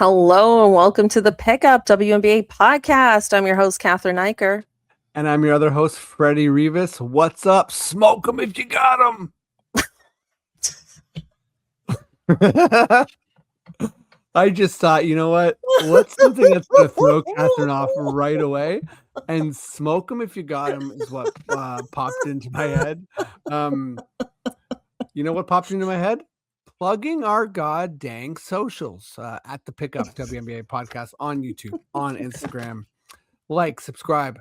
Hello and welcome to the Pickup WNBA podcast. I'm your host, Cathryn Eicher. And I'm your other host, Freddie Rivas. What's up? Smoke them if you got them. I just thought, you know what? What's something that's going to throw Cathryn off right away? And smoke them if you got them is what popped into my head. You know what popped into my head? Plugging our god dang socials at the Pickup WNBA podcast on YouTube, on Instagram. Like, subscribe,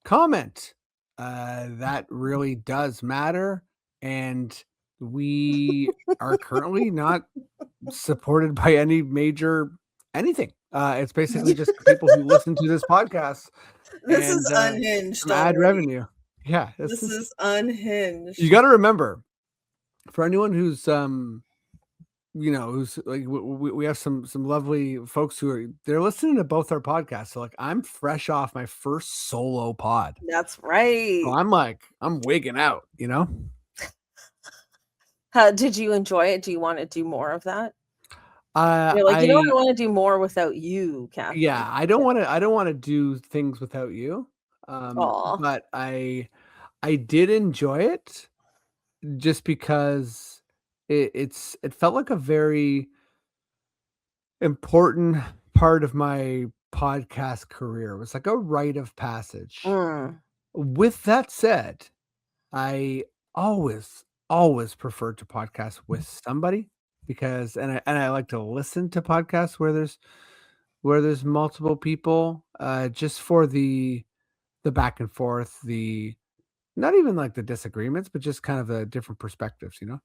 comment. That really does matter. And we are currently not supported by any major anything. It's basically just people who listen to this podcast. This is unhinged. Some ad revenue. Yeah. This is unhinged. You got to remember, for anyone who's who's like, we have some lovely folks they're listening to both our podcasts. So like, I'm fresh off my first solo pod. That's right. So I'm wigging out, you know. Did you enjoy it? Do you want to do more of that? I want to do more without you, Cathryn. Yeah, I don't want to do things without you. But I did enjoy it just because it felt like a very important part of my podcast career. It was like a rite of passage. With that said, I always preferred to podcast with somebody because I like to listen to podcasts where there's multiple people, just for the back and forth, the not even like the disagreements, but just kind of the different perspectives, you know?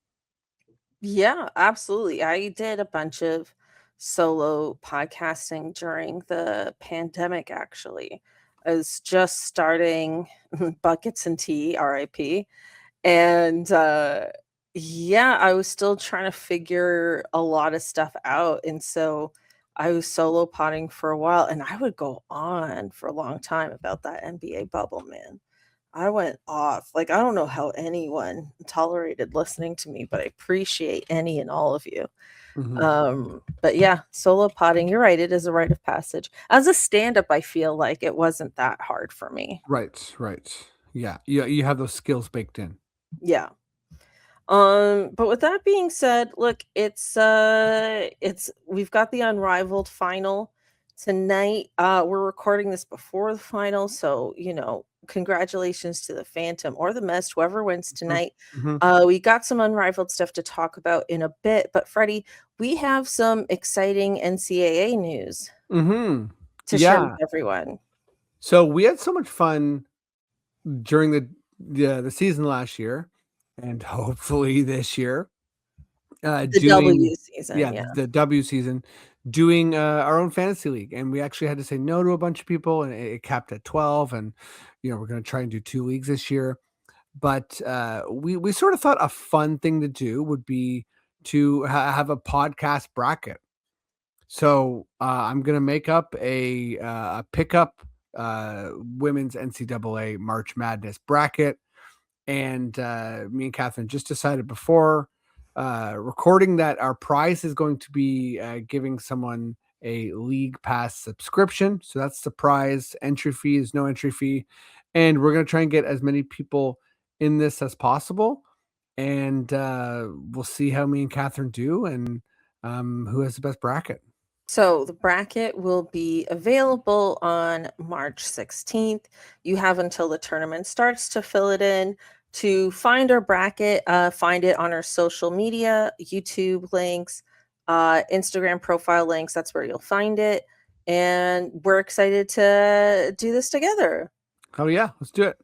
Yeah, absolutely. I did a bunch of solo podcasting during the pandemic, actually. I was just starting Buckets and Tea, RIP. And yeah, I was still trying to figure a lot of stuff out. And so I was solo potting for a while, and I would go on for a long time about that NBA bubble, man. I went off. Like, I don't know how anyone tolerated listening to me, but I appreciate any and all of you. But yeah, solo potting, you're right, it is a rite of passage. As a stand-up, I feel like it wasn't that hard for me. Right. Yeah. You have those skills baked in. Yeah. But with that being said, look, it's we've got the Unrivaled final tonight. We're recording this before the final, so congratulations to the Phantom or the Mist, whoever wins tonight. We got some Unrivaled stuff to talk about in a bit, but Freddie, we have some exciting NCAA news to share with everyone. So we had so much fun during the season last year, and hopefully this year, the W season, the W season, doing our own fantasy league. And we actually had to say no to a bunch of people, and it capped at 12. And we're going to try and do 2 leagues this year. But we sort of thought a fun thing to do would be to have a podcast bracket. So I'm going to make up a pickup women's NCAA March Madness bracket. And me and Cathryn just decided before recording that our prize is going to be giving someone a league pass subscription. So that's the prize. Entry fee is no entry fee. And we're going to try and get as many people in this as possible. And we'll see how me and Cathryn do and who has the best bracket. So the bracket will be available on March 16th. You have until the tournament starts to fill it in. To find our bracket, find it on our social media, YouTube links, Instagram profile links. That's where you'll find it. And we're excited to do this together. Oh, yeah. Let's do it.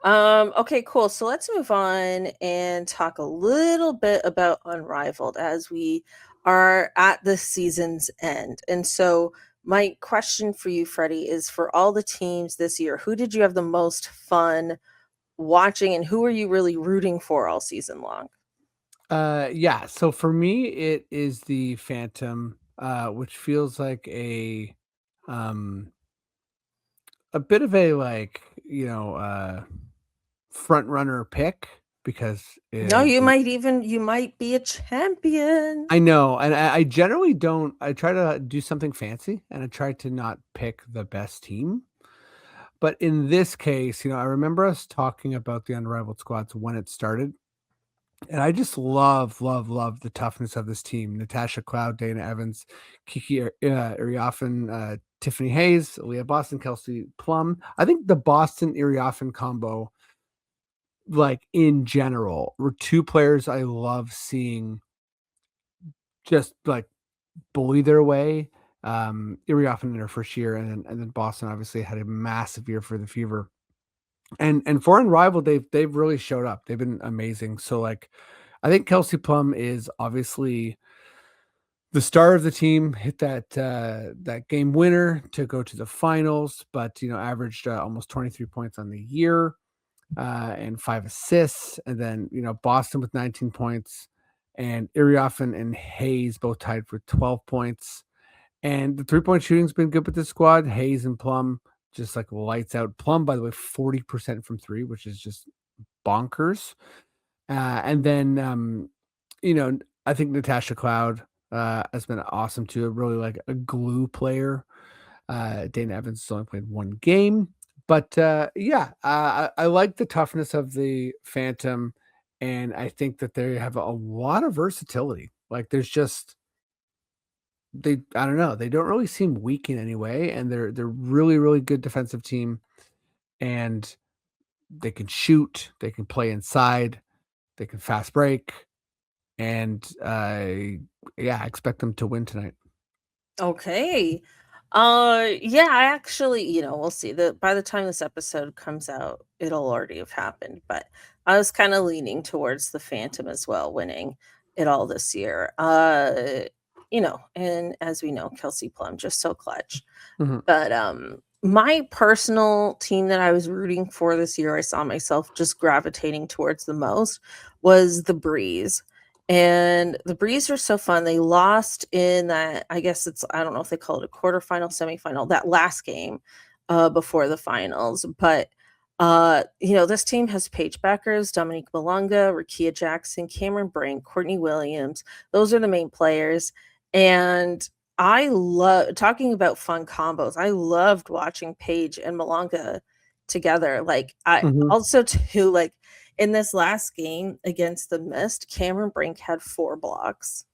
Okay, cool. So let's move on and talk a little bit about Unrivaled as we are at the season's end. And so my question for you, Freddie, is for all the teams this year, who did you have the most fun watching and who are you really rooting for all season long? Yeah. So for me, it is the Phantom, which feels like a bit of a front runner pick. because No, you might be a champion. I know, and I generally don't. I try to do something fancy, and I try to not pick the best team. But in this case, I remember us talking about the Unrivaled squads when it started, and I just love the toughness of this team. Natasha Cloud, Dana Evans, Kiki Iriafen, Tiffany Hayes, Leah Boston, Kelsey Plum. I think the Boston Iriafen combo, like in general, were two players I love seeing just like bully their way. Iriafen in her first year, and then Boston obviously had a massive year for the Fever. And for Unrivaled, they've really showed up. They've been amazing. So like I think Kelsey Plum is obviously the star of the team, hit that game winner to go to the finals, but averaged almost 23 points on the year, and 5 assists. And then Boston with 19 points, and Iriafen and Hayes both tied for 12 points. And the 3-point shooting's been good with this squad. Hayes and Plum just like lights out. Plum, by the way, 40% from three, which is just bonkers. And then, I think Natasha Cloud has been awesome too. Really like a glue player. Dana Evans has only played one game, but I like the toughness of the Phantom, and I think that they have a lot of versatility. Like there's just I don't know, they don't really seem weak in any way, and they're really really good defensive team, and they can shoot, they can play inside, they can fast break, and I expect them to win tonight. Okay. Yeah, I actually, we'll see. By the time this episode comes out, it'll already have happened, but I was kind of leaning towards the Phantom as well, winning it all this year. And as we know, Kelsey Plum just so clutch. Mhm. But my personal team that I was rooting for this year, I saw myself just gravitating towards the most was the Breeze. And the Breeze are so fun. They lost in that, I guess I don't know if they call it a quarterfinal, semifinal, that last game before the finals. But this team has Paige Beckers, Dominique Malunga, Rakia Jackson, Cameron Brink, Courtney Williams. Those are the main players. And I love talking about fun combos. I loved watching Paige and Malonga together. Like I Mhm. also too like in this last game against the Mist, Cameron Brink had 4 blocks.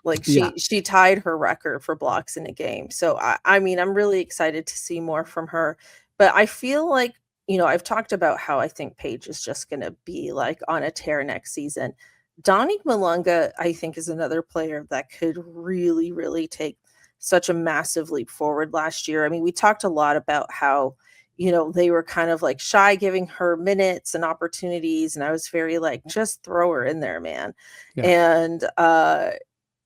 Like Yeah. she tied her record for blocks in a game. So I mean, I'm really excited to see more from her. But I feel like, I've talked about how I think Paige is just gonna be like on a tear next season. Donique Malunga, I think, is another player that could really, really take such a massive leap forward last year. I mean, we talked a lot about how, they were kind of like shy giving her minutes and opportunities. And I was very like, just throw her in there, man. Yeah. And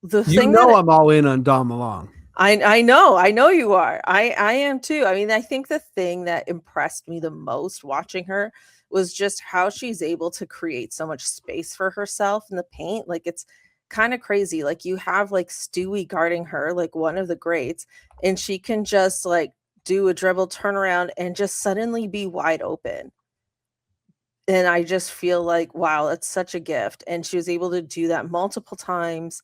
the thing I'm all in on Dom Malong. I know you are. I am too. I mean, I think the thing that impressed me the most watching her was just how she's able to create so much space for herself in the paint. Like it's kind of crazy. Like you have like Stewie guarding her, like one of the greats, and she can just like do a dribble turnaround and just suddenly be wide open. And I just feel like, wow, that's such a gift. And she was able to do that multiple times.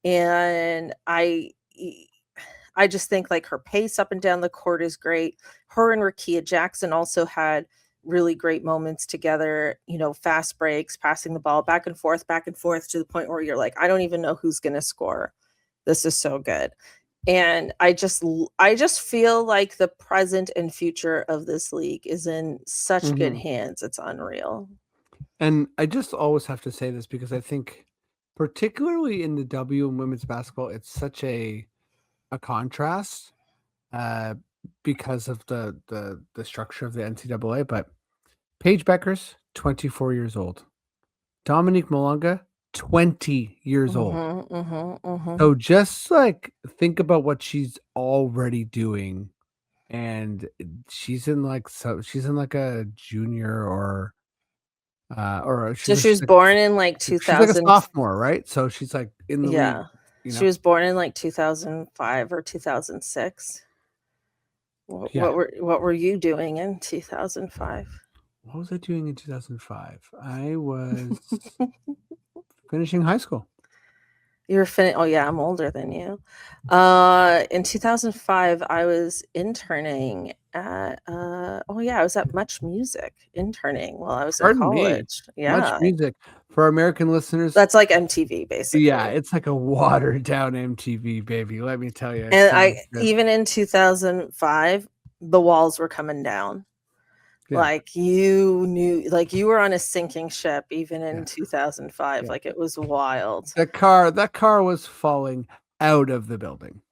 And I just think like her pace up and down the court is great. Her and Rakia Jackson also had really great moments together, fast breaks, passing the ball back and forth to the point where you're like, I don't even know who's going to score. This is so good. And I just feel like the present and future of this league is in such good Mhm. hands. It's unreal. And I just always have to say this because I think, particularly in the W and women's basketball, it's such a contrast, uh, because of the structure of the NCAA. But Paige Beckers, 24 years old. Dominique Malonga, 20 years old. Mhm, mhm, mhm. So just like think about what she's already doing, and she's in like a junior, or So she's she was she's like born in like she's like a 2000. sophomore, right? So she's like in the league, Yeah. you She know? was born in like 2005 or 2006. Yeah. What were you doing in 2005? What was I doing in 2005? I was finishing high school. You were oh yeah, I'm older than you. In 2005, I was interning at oh yeah, I was at Much Music interning while I was in Pardon me. college. Much Yeah. Music. For our American listeners, That's like MTV yeah, basically. it's like a watered down MTV, baby. Let me tell you, it And sounds good. even in 2005, the walls were coming down. Yeah, Like you knew, like you were on a sinking ship even in yeah, 2005. yeah. Like it was wild. That car was falling out of the building.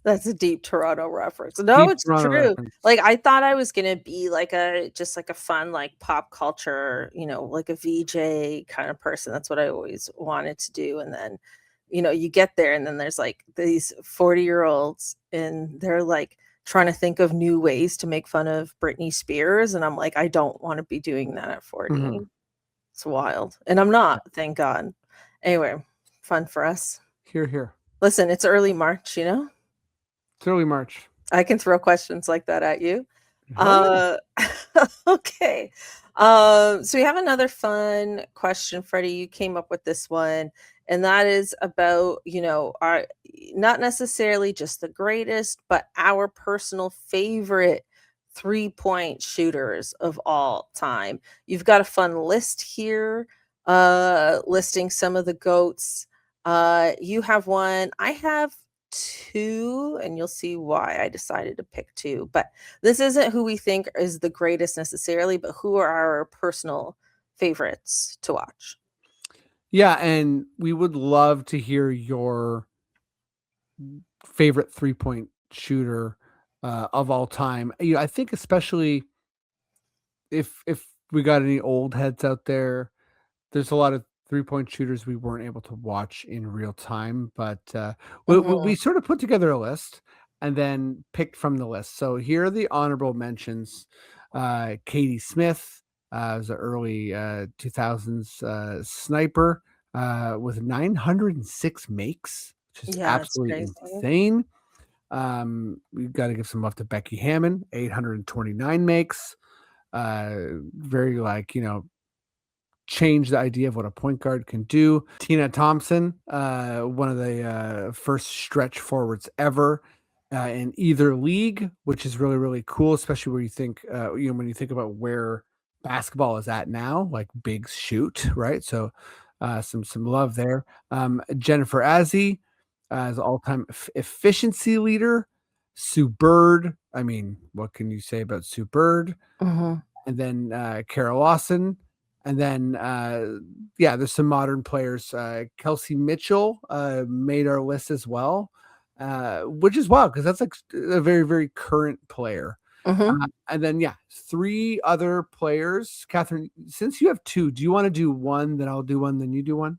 That's a deep Toronto reference. No, Deep it's Toronto true. reference. Like, I thought I was gonna be like a just like a fun, like, pop culture, like a VJ kind of person. That's what I always wanted to do, and then, you get there, and then there's, like, these 40-year-olds, and they're, like, trying to think of new ways to make fun of Britney Spears, and I'm like, "I don't wanna be doing that at 40." Mhm. It's wild, and I'm not, thank God. Anyway, fun for us. Here, here. Listen, it's early March, you know? It's early March. I can throw questions like that at you. Hell yeah. Uh, okay. So we have another fun question, Freddie. You came up with this one, and that is about, our not necessarily just the greatest, but our personal favorite three-point shooters of all time. You've got a fun list here, listing some of the GOATs. You have one. I have two, and you'll see why I decided to pick two. But this isn't who we think is the greatest necessarily, but who are our personal favorites to watch. Yeah, and we would love to hear your favorite three-point shooter, of all time. I think especially if we got any old heads out there, there's a lot of three-point shooters we weren't able to watch in real time, but, we Mhm. sort of put together a list and then picked from the list. So here are the honorable mentions. Katie Smith, was an early, 2000s, sniper, with 906 makes, which is Yeah, it's absolutely crazy. insane. We've gotta give some love to Becky Hammon, 829 makes. Very, like, change the idea of what a point guard can do. Tina Thompson, one of the first stretch forwards ever in either league, which is really, really cool, especially where you think, when you think about where basketball is at now, like bigs shoot, right? So some love there. Jennifer Azzi as all-time efficiency leader. Sue Bird. I mean, what can you say about Sue Bird? Mhm. And then Kara Lawson, and then yeah, there's some modern players. Kelsey Mitchell made our list as well, which is wild because that's like a very very current player. Mhm. And then yeah, three other players. Cathryn, since you have two, do you want to do one? Then I'll do one. Then you do one.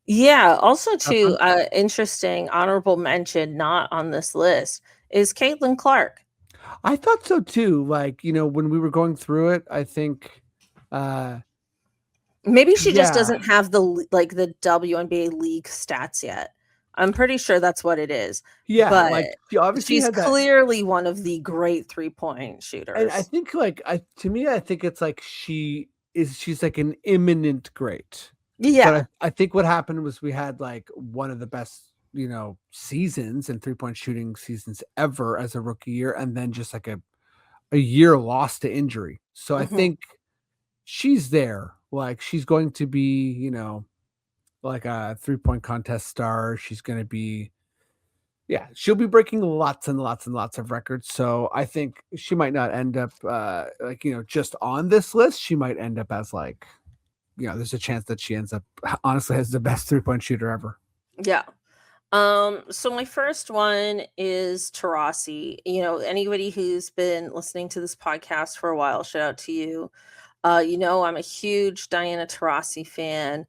Yeah, also Have too, fun. interesting honorable mention not on this list is Caitlin Clark. I thought so too. Like when we were going through it, I think, uh, Maybe she just yeah, doesn't have like the WNBA league stats yet. I'm pretty sure that's what it is, yeah, but like she obviously she's had that. clearly one of the great three-point And I shooters. think, like, to me, I think it's like she's like an imminent great. But Yeah. I think what happened was we had, like, one of the best, seasons and three-point shooting seasons ever as a rookie year, and then just, like, a year lost to injury. So I Mhm. think she's there. Like, she's going to be, like a three-point contest star. She's gonna be, yeah, she'll be breaking lots and lots and lots of records. So I think she might not end up like, just on this list. She might end up as like, there's a chance that she ends up honestly as the best three-point shooter ever. Yeah. So my first one is Tarasi. Anybody who's been listening to this podcast for a while, shout out to you. I'm a huge Diana Taurasi fan.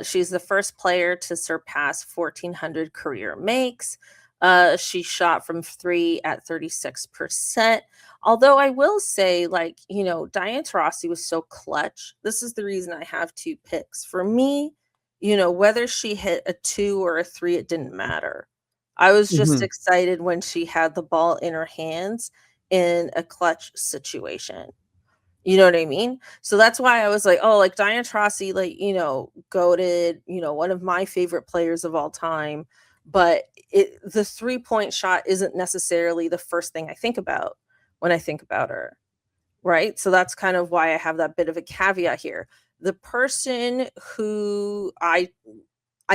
She's the first player to surpass 1,400 career makes. She shot from three at 36%. Although I will say, like, Diana Taurasi was so clutch. This is the reason I have two picks. For me, whether she hit a two or a three, it didn't matter. I was just Mhm. excited when she had the ball in her hands in a clutch situation. You know what I mean? So that's why I was like, oh, like Diana Taurasi, like, goated, one of my favorite players of all time. But the 3-point shot isn't necessarily the first thing I think about when I think about her. Right. So that's kind of why I have that bit of a caveat here. The person who I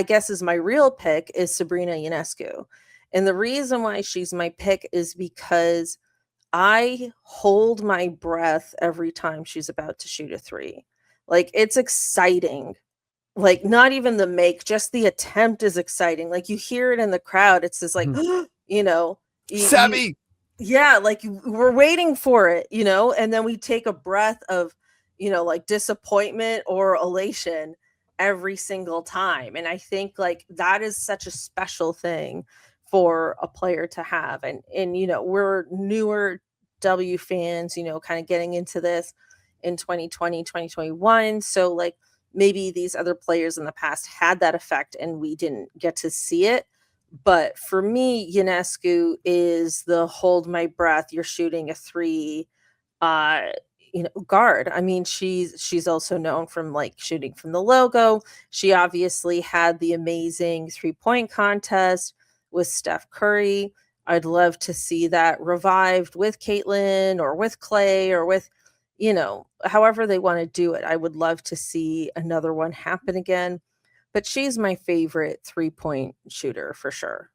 guess is my real pick is Sabrina Ionescu. And the reason why she's my pick is because I hold my breath every time she's about to shoot a 3. Like, it's exciting. Like, not even the make, just the attempt is exciting. Like, you hear it in the crowd. It's just like, Mhm. you know, you Savvy. yeah, like, we're waiting for it, and then we take a breath of, like, disappointment or elation every single time, and I think, like, that is such a special thing for a player to have, and, we're newer W fans, kinda getting into this in 2020, 2021. So, like, maybe these other players in the past had that effect and we didn't get to see it, but for me, Ionescu is the hold my breath, you're shooting a 3, uh, guard. I mean, she's also known from, like, shooting from the logo. She obviously had the amazing three-point contest with Steph Curry. I'd love to see that revived with Caitlin or with Clay or with, however they wanna do it. I would love to see another one happen again, but she's my favorite three-point shooter for sure.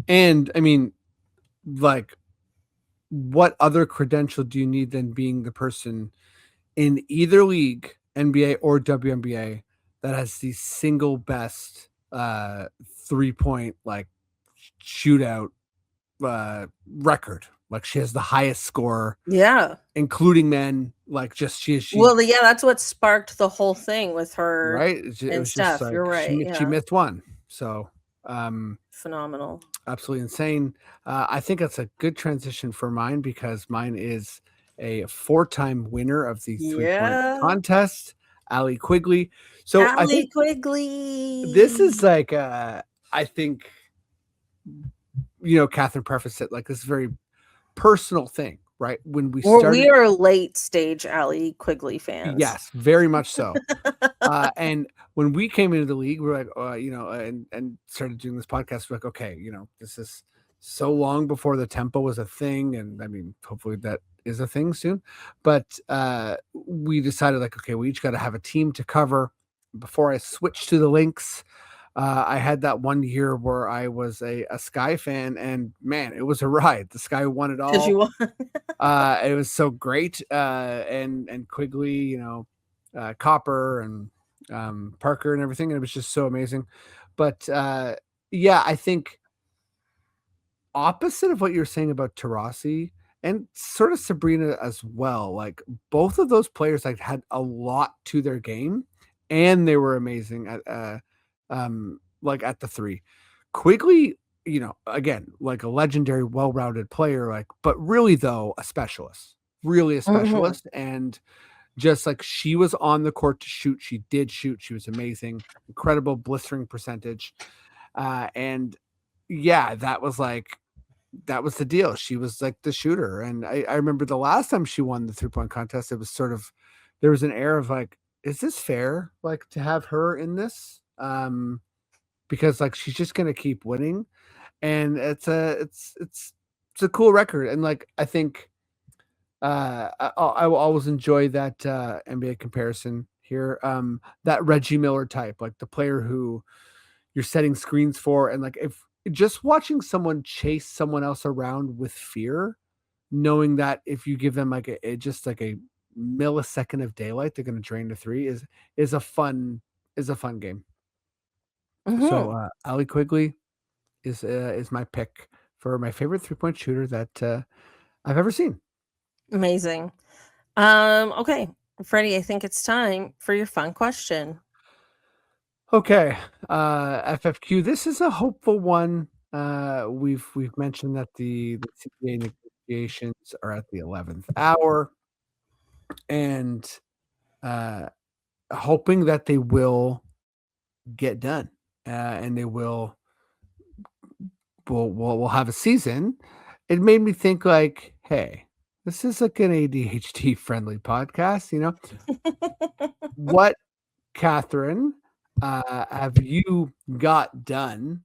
And I mean, like, what other credential do you need than being the person in either league, NBA or WNBA, that has the single best 3-point like shootout record? Like, she has the highest score, Yeah. including men. Like, just she Well, yeah, that's what sparked the whole thing with her right. It and was just Steph. You're like right, she yeah. missed one. So um Phenomenal. absolutely insane. I think that's a good transition for mine because mine is a 4-time winner of the 3-point Yeah. contest, Allie Quigley. So I Allie think this is Quigley. like, I think, Catherine prefaced it like this very personal thing, right? When we Well, we started, are late stage Allie Quigley fans. yes, very much so. And when we came into the league, we're like, and started doing this podcast. We're like, okay, this is so long before the tempo was a thing, and I mean, hopefully that is a thing soon. But we decided, like, okay, we each got to have a team to cover. Before I switched to the links, I had that one year where I was a Sky fan, and man, it was a ride. The Sky won it 'Cause you all. want It was so great. And Quigley, Copper and Parker and everything. And it was just so amazing. But yeah, I think opposite of what you're saying about Tarasi and sort of Sabrina as well. Like, both of those players like had a lot to their game, and they were amazing at like at the 3. Quigley, again, like a legendary, well-rounded player, like, but really though a specialist, really a Mhm. specialist, and just like she was on the court to shoot, she did shoot. She was amazing, incredible blistering percentage, and yeah, that was the deal. She was like the shooter. And I remember the last time she won the 3-point contest, it was sort of, there was an air of like, is this fair? Like, to have her in this? Because like she's just gonna keep winning. And it's a cool record. And like I think I will always enjoy that NBA comparison here. That Reggie Miller type, like the player who you're setting screens for, and like if just watching someone chase someone else around with fear, knowing that if you give them like just like a millisecond of daylight, they're going to drain the 3 is a fun is a fun game. So Mhm. Allie Quigley is my pick for my favorite 3-point shooter that I've ever seen. Amazing. Okay, Freddie, I think it's time for your fun question. Okay, FFQ. This is a hopeful one. We've mentioned that the CBA negotiations are at the 11th hour, and uh, hoping that they will get done, and they will have a season. It made me think like, hey, this is like an ADHD friendly podcast, What, Cathryn, have you got done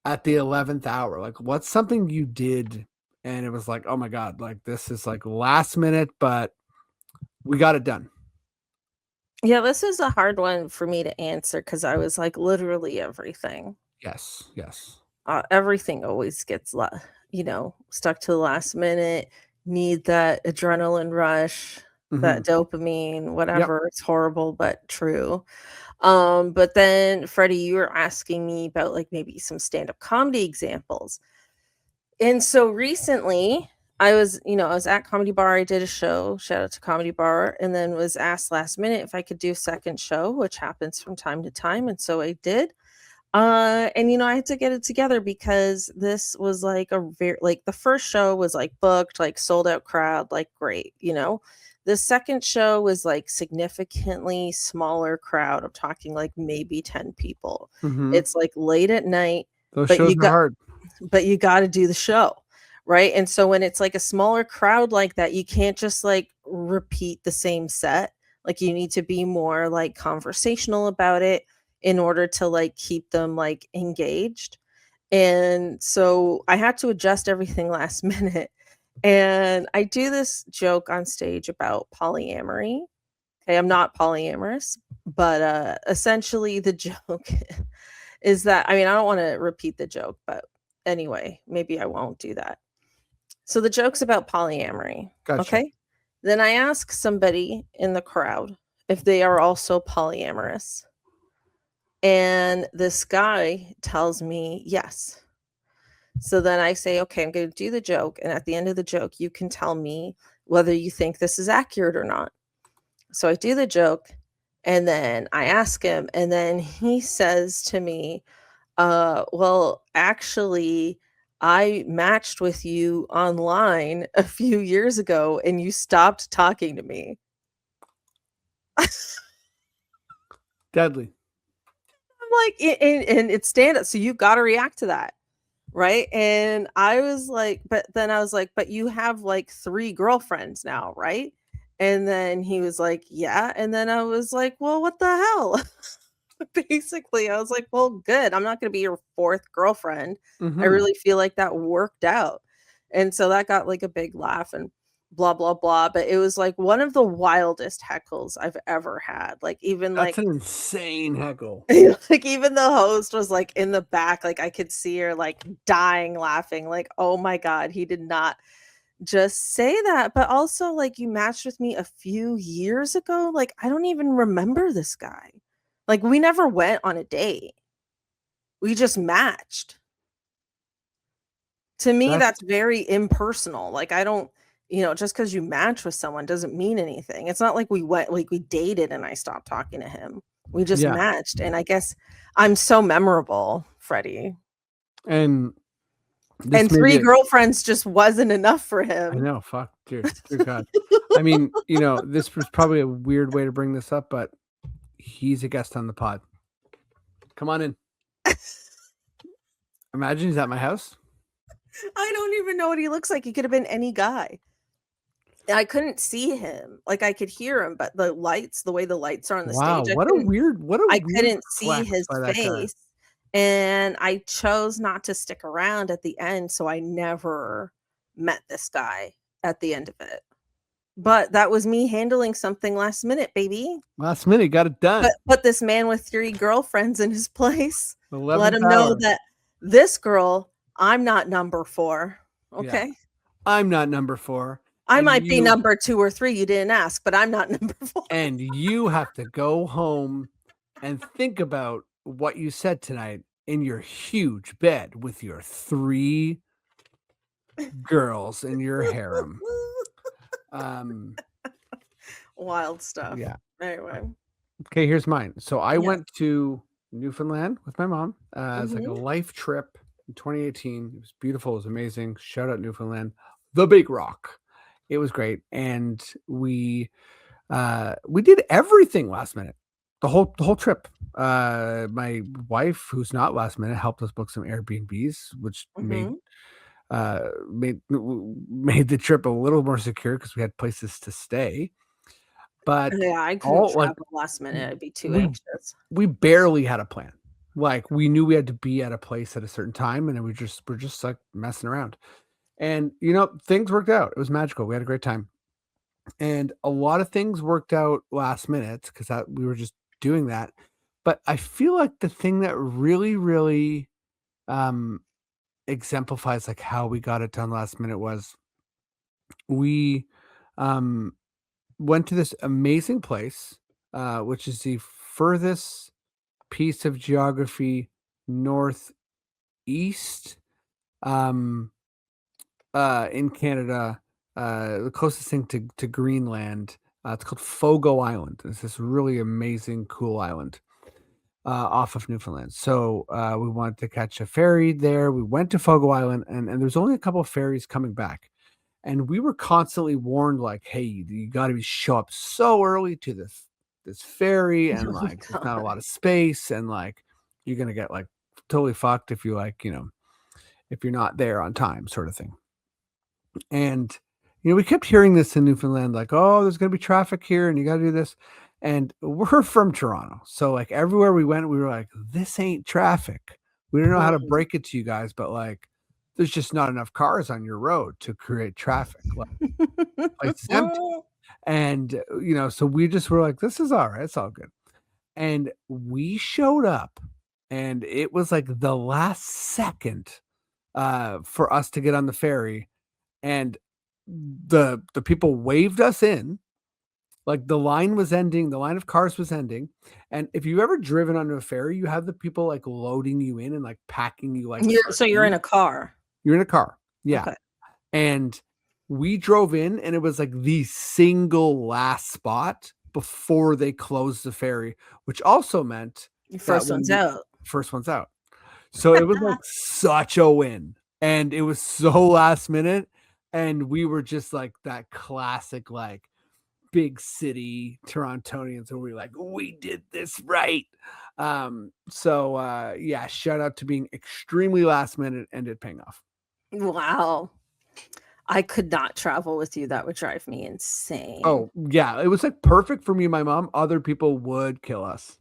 at the 11th hour? Like, what's something you did and it was like, oh my God, like this is like last minute, but we got it done. Yeah, this is a hard one for me to answer because I was like literally everything. Yes, yes. Everything always gets stuck to the last minute, need that adrenaline rush, that Mhm. dopamine, Yep. whatever. It's horrible, but true. But then Freddie, you were asking me about like maybe some stand-up comedy examples. And so recently I was at Comedy Bar, I did a show, shout out to Comedy Bar, and then was asked last minute if I could do a second show, which happens from time to time, and so I did. And I had to get it together because this was like a very like the first show was like booked, like sold out crowd, like great. The second show was like significantly smaller crowd. I'm talking like maybe 10 people. Mhm. It's like late at night, Those but shows you are got hard. but you got to do the show. Right. And so when it's like a smaller crowd like that, you can't just like repeat the same set. Like you need to be more like conversational about it in order to like keep them like engaged. And so I had to adjust everything last minute. And I do this joke on stage about polyamory. Okay, I'm not polyamorous, but essentially the joke is that I mean, I don't want to repeat the joke, but anyway, maybe I won't do that. So the joke's about polyamory. Gotcha. Okay. Then I ask somebody in the crowd if they are also polyamorous. And this guy tells me yes. So then I say, okay, I'm going to do the joke. And at the end of the joke, you can tell me whether you think this is accurate or not. So I do the joke and then I ask him, and then he says to me, well, actually, I matched with you online a few years ago and you stopped talking to me. Deadly. I'm like, and it's stand up. So you got to react to that. Right. And I was like, but then I was like, but you have like 3 girlfriends now. Right. And then he was like, yeah. And then I was like, well, what the hell? Basically, I was like, "Well, good. I'm not gonna be your 4th girlfriend." I Mhm. really feel like that worked out. And so that got, like, a big laugh and blah, blah, blah, but it was, like, one of the wildest heckles I've ever had. Like, even, That's like an insane heckle. like, even the host was, like, in the back, like, I could see her, like, dying laughing, like, "Oh my god, he did not just say that." But also, like, you matched with me a few years ago? Like, I don't even remember this guy. Like, we never went on a date. We just matched. To me, That's that's very impersonal. Like, I don't just because you match with someone doesn't mean anything. It's not like we dated and I stopped talking to him. We just yeah. matched, and I guess I'm so memorable, Freddie. And this And may 3 be girlfriends just wasn't enough for I him. know, fuck, dear God. I mean, this was probably a weird way to bring this up, but he's a guest on the pod. Come on in. Imagine he's at my house. I don't even know what he looks like. He could have been any guy. I couldn't see him. Like, I could hear him, but the way the lights are on the Wow, stage, what a I weird couldn't see flex his by that guy. face, and I chose not to stick around at the end, so I never met this guy at the end of it. But that was me handling something last minute, baby. Last minute, got it done. Put this man with 3 girlfriends in his place. Let 11th him know hour. that this girl, I'm not number 4, Yeah. okay? I'm not number 4, I and might be you number 2 or 3, you didn't ask, but I'm not number 4. and you have to go home and think about what you said tonight in your huge bed with your 3 girls in your harem. Um, Wild stuff. yeah. Anyway. Okay, here's mine. So I Yes. went to Newfoundland with my mom as like a Mhm. life trip in 2018. It was beautiful. It was amazing. Shout out Newfoundland, the Big Rock. It was great, and we did everything last minute. The whole trip. My wife, who's not last minute, helped us book some Airbnbs, which made Mhm. made the trip a little more secure because we had places to stay. But Yeah, I couldn't all like travel last minute, I'd be too we anxious. we barely had a plan. Like we knew we had to be at a place at a certain time, and then we're just like messing around. And things worked out. It was magical. We had a great time. And a lot of things worked out last minute because that we were just doing that. But I feel like the thing that really, really um exemplifies like how we got it done last minute was we um went to this amazing place, which is the furthest piece of geography northeast um in Canada, the closest thing to Greenland. It's called Fogo Island. It's this really amazing, cool island off of Newfoundland. So we wanted to catch a ferry there. We went to Fogo Island, and there's only a couple of ferries coming back. And we were constantly warned, like, "Hey, you got to show up so early to this ferry, and Oh like, there's not a god. lot of space, and like, you're gonna get like totally fucked if you if you're not there on time, sort of thing." And, we kept hearing this in Newfoundland, like, "Oh, there's gonna be traffic here and you gotta do this." And we're from Toronto. So like everywhere we went, we were like, "This ain't traffic. We don't know how to Mm. break it to you guys, but like there's just not enough cars on your road to create traffic. Like place is empty." And so we just were like, "This is all right, it's all good." And we showed up and it was like the last second for us to get on the ferry, and the people waved us in, like the line of cars was ending. And if you've ever driven onto a ferry, you have the people like loading you in and like packing you like You're in sardines. a car. You're in a car, yeah. Okay. And we drove in, and it was like the single last spot before they closed the ferry, which also meant Your that first when one's we out. first one's out. So it was like such a win, and it was so last minute, and we were just like that classic, like, big city Torontonians, where we're like, "We did this right." So, yeah, shout out to being extremely last minute and it paying off. Wow. I could not travel with you, that would drive me insane. Oh, yeah, it was, like, perfect for me and my mom. Other people would kill us.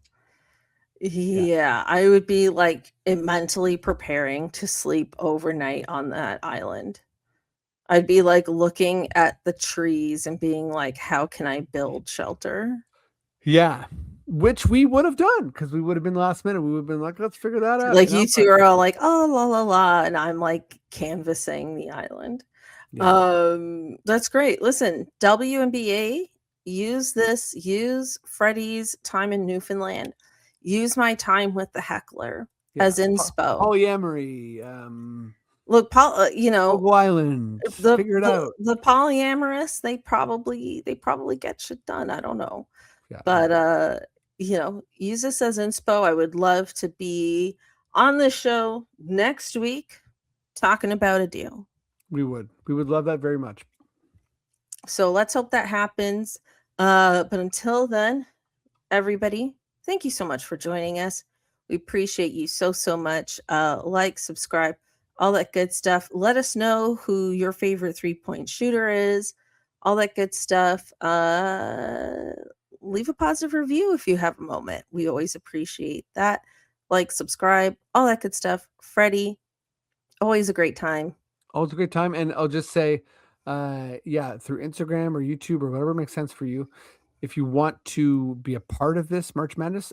Yeah. Yeah, I would be, like, mentally preparing to sleep overnight on that island. I'd be, like, looking at the trees and being like, "How can I build shelter?" Yeah, which we would have done because we would have been last minute. We would have been like, "Let's figure that out," Like, you 2 but are all like, "Oh, la, la, la," and I'm, like, canvassing the island. yeah, That's great. Listen, WNBA, use Freddie's time in Newfoundland, use my time with the heckler yeah, as inspo. polyamory, Look, Ogle Island, the figure it the out. the polyamorous, they probably get shit done, I don't know. Yeah, But, use this as inspo. I would love to be on the show next week talking about a deal. we would. We would love that very much. So let's hope that happens. But until then, everybody, thank you so much for joining us. We appreciate you so, so much. Like, subscribe, all that good stuff. Let us know who your favorite 3-point shooter is, all that good stuff. Leave a positive review if you have a moment. We always appreciate that. Like, subscribe, all that good stuff. Freddie, always a great time. Always a great time, and I'll just say, yeah, through Instagram or YouTube or whatever makes sense for you, if you want to be a part of this March Madness,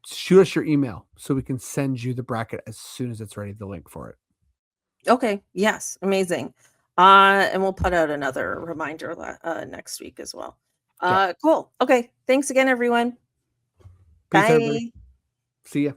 shoot us your email so we can send you the bracket as soon as it's ready, the link for it. Okay. Yes. Amazing. And we'll put out another reminder next week as well. Yeah. Cool. Okay. Thanks again, everyone. Peace, everybody. Bye. See ya.